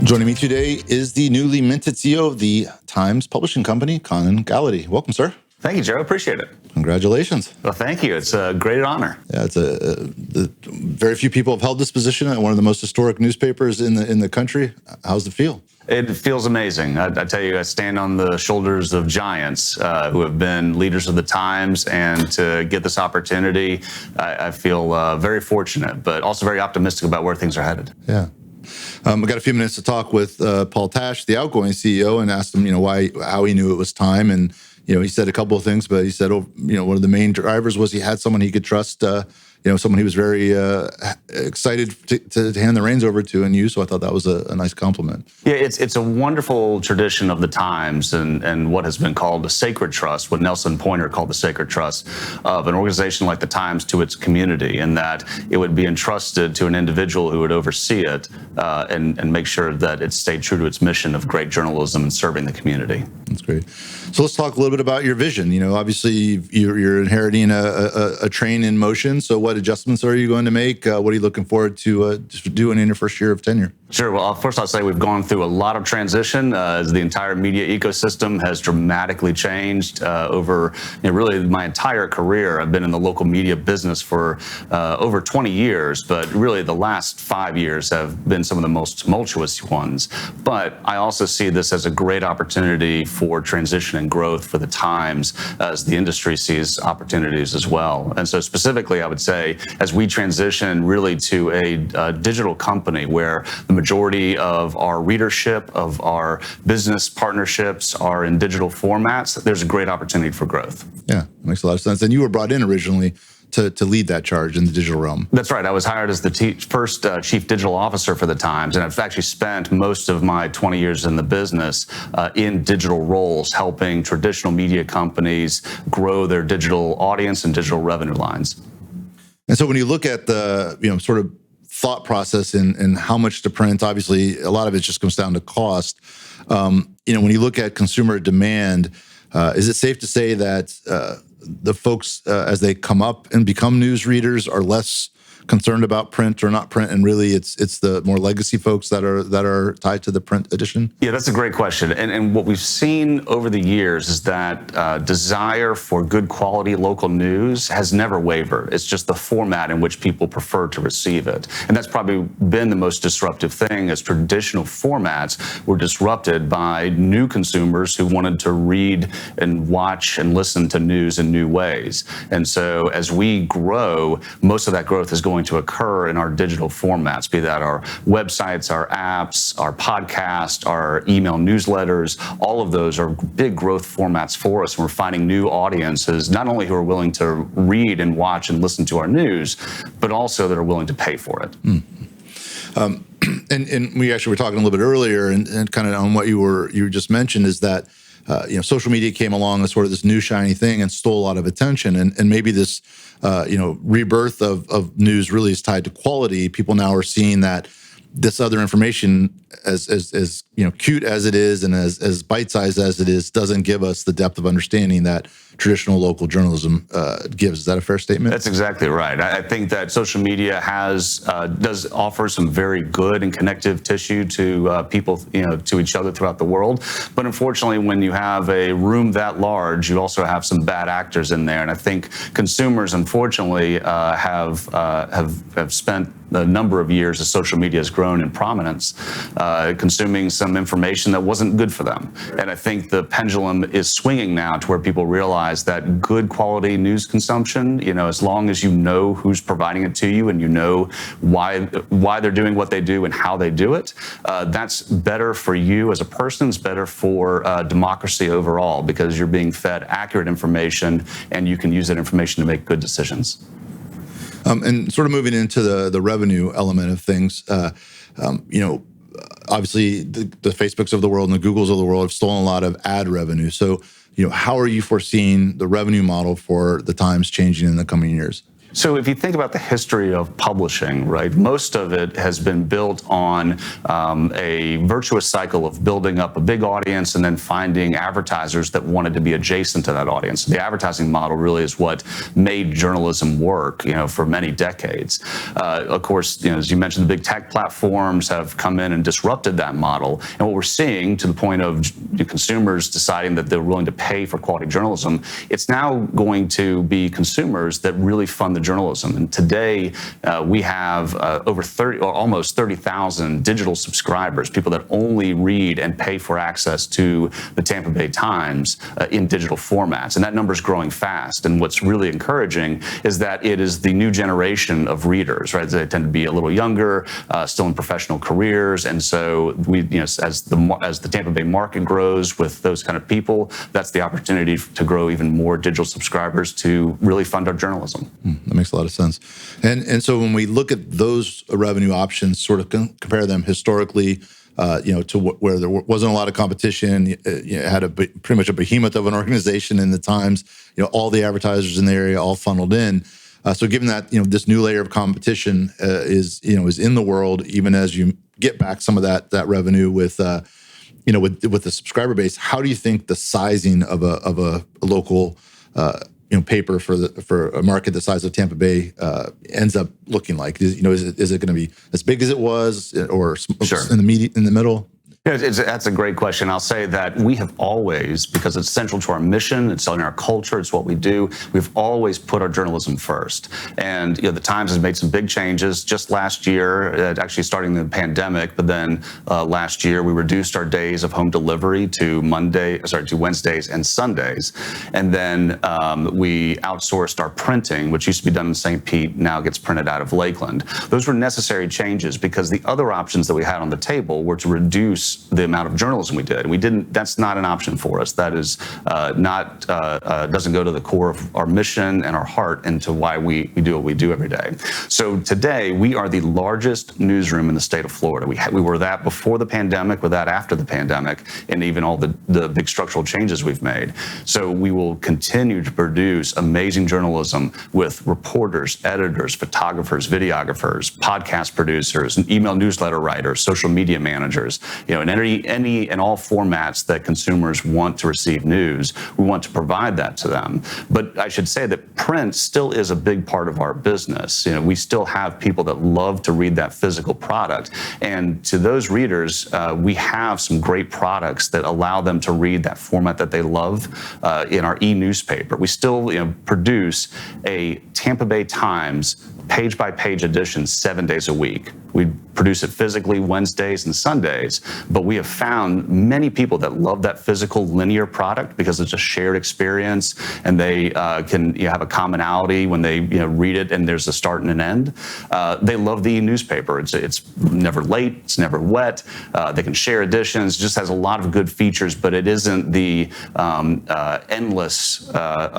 Joining me today is the newly minted CEO of the Times publishing company, Conan Gallaty. Welcome, sir. Thank you, Joe. Appreciate it. Congratulations. Well, thank you. It's a great honor. Yeah, it's very few people have held this position at one of the most historic newspapers in the country. How's it feel? It feels amazing. I tell you, I stand on the shoulders of giants who have been leaders of the Times, and to get this opportunity, I feel very fortunate, but also very optimistic about where things are headed. Yeah. We got a few minutes to talk with Paul Tash, the outgoing CEO, and asked him, how he knew it was time. And, he said a couple of things, but he said, one of the main drivers was he had someone he could trust, someone he was very excited to hand the reins over to and you. So I thought that was a nice compliment. Yeah, it's a wonderful tradition of the Times and what has been called a sacred trust, what Nelson Pointer called the sacred trust of an organization like the Times to its community, and that it would be entrusted to an individual who would oversee it and make sure that it stayed true to its mission of great journalism and serving the community. That's great. So let's talk a little bit about your vision. Obviously you're inheriting a train in motion. So what adjustments are you going to make? What are you looking forward to doing in your first year of tenure? Sure. Well, first I'll say we've gone through a lot of transition as the entire media ecosystem has dramatically changed over really my entire career. I've been in the local media business for over 20 years, but really the last 5 years have been some of the most tumultuous ones. But I also see this as a great opportunity for transition and growth for the Times as the industry sees opportunities as well. And so specifically, I would say as we transition really to a digital company where the majority of our readership, of our business partnerships are in digital formats, there's a great opportunity for growth. Yeah, makes a lot of sense. And you were brought in originally to lead that charge in the digital realm. That's right. I was hired as the first chief digital officer for the Times, and I've actually spent most of my 20 years in the business in digital roles, helping traditional media companies grow their digital audience and digital revenue lines. And so when you look at the sort of thought process and how much to print, obviously a lot of it just comes down to cost. When you look at consumer demand, is it safe to say that the folks as they come up and become news readers are less concerned about print or not print, and really it's the more legacy folks that are tied to the print edition? Yeah, that's a great question. And what we've seen over the years is that desire for good quality local news has never wavered. It's just the format in which people prefer to receive it. And that's probably been the most disruptive thing, as traditional formats were disrupted by new consumers who wanted to read and watch and listen to news in new ways. And so as we grow, most of that growth is going to occur in our digital formats, be that our websites, our apps, our podcasts, our email newsletters. All of those are big growth formats for us. We're finding new audiences, not only who are willing to read and watch and listen to our news, but also that are willing to pay for it. And we actually were talking a little bit earlier, and kind of on what you just mentioned, is that social media came along as sort of this new shiny thing and stole a lot of attention, and maybe this rebirth of news really is tied to quality. People now are seeing that this other information, as cute as it is and as bite-sized as it is, doesn't give us the depth of understanding that traditional local journalism gives. Is that a fair statement? That's exactly right. I think that social media does offer some very good and connective tissue to people, to each other throughout the world. But unfortunately, when you have a room that large, you also have some bad actors in there. And I think consumers, unfortunately, have spent a number of years as social media has grown in prominence, consuming some information that wasn't good for them. And I think the pendulum is swinging now to where people realize that good quality news consumption, as long as you know who's providing it to you and you know why they're doing what they do and how they do it, that's better for you as a person. It's better for democracy overall, because you're being fed accurate information and you can use that information to make good decisions. And sort of moving into the revenue element of things, obviously the Facebooks of the world and the Googles of the world have stolen a lot of ad revenue. So, how are you foreseeing the revenue model for the Times changing in the coming years? So if you think about the history of publishing, right, most of it has been built on a virtuous cycle of building up a big audience and then finding advertisers that wanted to be adjacent to that audience. The advertising model really is what made journalism work, for many decades. Of course, as you mentioned, the big tech platforms have come in and disrupted that model. And what we're seeing, to the point of consumers deciding that they're willing to pay for quality journalism, it's now going to be consumers that really fund the journalism. And today we have over 30 or almost 30,000 digital subscribers, people that only read and pay for access to the Tampa Bay Times in digital formats. And that number is growing fast. And what's really encouraging is that it is the new generation of readers, right? They tend to be a little younger, still in professional careers. And so we, as the Tampa Bay market grows with those kind of people, that's the opportunity to grow even more digital subscribers to really fund our journalism. That makes a lot of sense. And so when we look at those revenue options, sort of compare them historically, to where there wasn't a lot of competition, you had pretty much a behemoth of an organization in the Times, all the advertisers in the area all funneled in. So given that, this new layer of competition is in the world, even as you get back some of that revenue with with the subscriber base, how do you think the sizing of a local paper for a market the size of Tampa Bay ends up looking like? Is it going to be as big as it was, or Sure. in the middle? That's a great question. I'll say that we have always, because it's central to our mission, it's in our culture, it's what we do, we've always put our journalism first. And the Times has made some big changes just last year, actually starting the pandemic, but then last year we reduced our days of home delivery to Wednesdays and Sundays. And then we outsourced our printing, which used to be done in St. Pete, now gets printed out of Lakeland. Those were necessary changes because the other options that we had on the table were to reduce the amount of journalism we did. We didn't. That's not an option for us. That is doesn't go to the core of our mission and our heart into why we do what we do every day. So today we are the largest newsroom in the state of Florida. We were that before the pandemic, we're that after the pandemic, and even all the big structural changes we've made. So we will continue to produce amazing journalism with reporters, editors, photographers, videographers, podcast producers, and email newsletter writers, social media managers, in any and all formats that consumers want to receive news. We want to provide that to them. But I should say that print still is a big part of our business. We still have people that love to read that physical product. And to those readers, we have some great products that allow them to read that format that they love in our e-newspaper. We still produce a Tampa Bay Times page-by-page edition 7 days a week. We produce it physically Wednesdays and Sundays, but we have found many people that love that physical linear product because it's a shared experience, and they can have a commonality when they read it, and there's a start and an end. They love the newspaper. It's never late, it's never wet. They can share editions. It just has a lot of good features, but it isn't the endless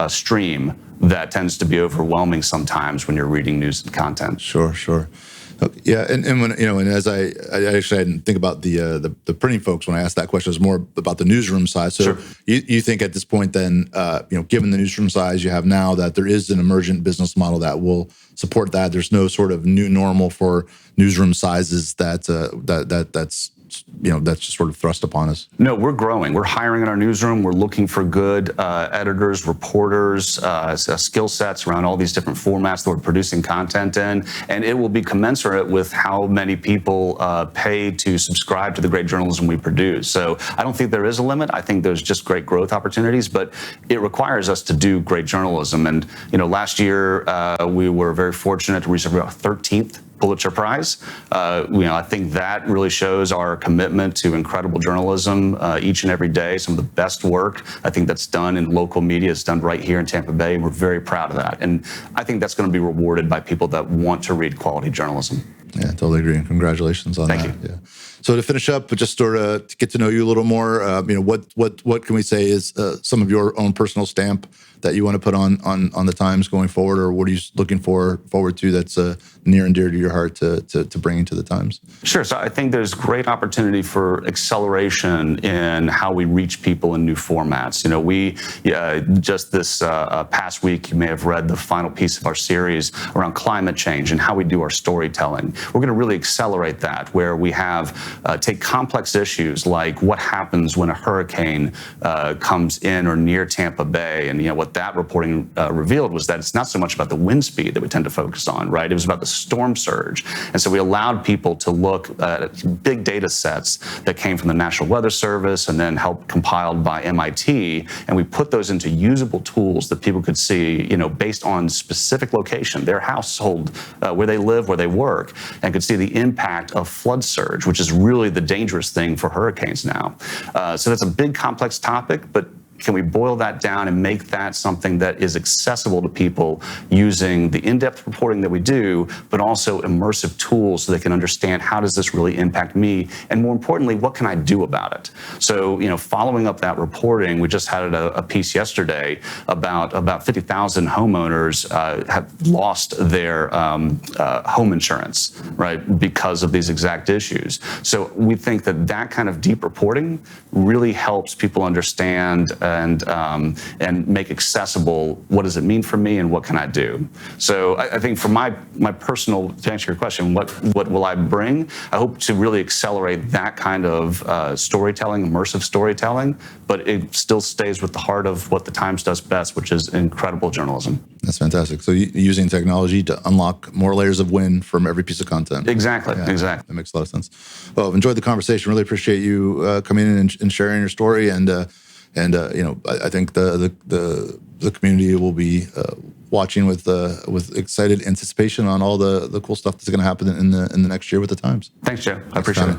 stream that tends to be overwhelming sometimes when you're reading news and content. Sure. Yeah, and when and as I didn't think about the printing folks when I asked that question. It was more about the newsroom size. So Sure. you think at this point then, given the newsroom size you have now, that there is an emergent business model that will support that. There's no sort of new normal for newsroom sizes that's just sort of thrust upon us. No, we're growing. We're hiring in our newsroom. We're looking for good editors, reporters, skill sets around all these different formats that we're producing content in. And it will be commensurate with how many people pay to subscribe to the great journalism we produce. So I don't think there is a limit. I think there's just great growth opportunities, but it requires us to do great journalism. And, last year we were very fortunate to receive our 13th Pulitzer Prize. I think that really shows our commitment to incredible journalism each and every day. Some of the best work I think that's done in local media is done right here in Tampa Bay, and we're very proud of that. And I think that's going to be rewarded by people that want to read quality journalism. Yeah, totally agree. And congratulations on that. Thank you. Yeah. So to finish up, just sort of to get to know you a little more, what can we say is some of your own personal stamp that you want to put on the Times going forward, or what are you looking forward to that's near and dear to your heart to bring into the Times? Sure. So I think there's great opportunity for acceleration in how we reach people in new formats. We just this past week, you may have read the final piece of our series around climate change and how we do our storytelling. We're going to really accelerate that, where we have take complex issues like what happens when a hurricane comes in or near Tampa Bay, and what that reporting revealed was that it's not so much about the wind speed that we tend to focus on, right? It was about the storm surge, and so we allowed people to look at big data sets that came from the National Weather Service and then helped compiled by MIT, and we put those into usable tools that people could see, based on specific location, their household, where they live, where they work, and could see the impact of flood surge, which is really the dangerous thing for hurricanes now. So that's a big, complex topic, but can we boil that down and make that something that is accessible to people using the in-depth reporting that we do, but also immersive tools so they can understand how does this really impact me, and more importantly, what can I do about it? So, following up that reporting, we just had a piece yesterday about 50,000 homeowners have lost their home insurance, right, because of these exact issues. So we think that kind of deep reporting really helps people understand and make accessible what does it mean for me and what can I do. So I think for my personal, to answer your question, what will I bring? I hope to really accelerate that kind of storytelling, immersive storytelling, but it still stays with the heart of what the Times does best, which is incredible journalism. That's fantastic. So using technology to unlock more layers of win from every piece of content. Exactly. Yeah, exactly. That makes a lot of sense. Well, I've enjoyed the conversation. Really appreciate you coming in and sharing your story. And I think the community will be watching with excited anticipation on all the cool stuff that's going to happen in the next year with the Times. Thanks, Joe. I appreciate it.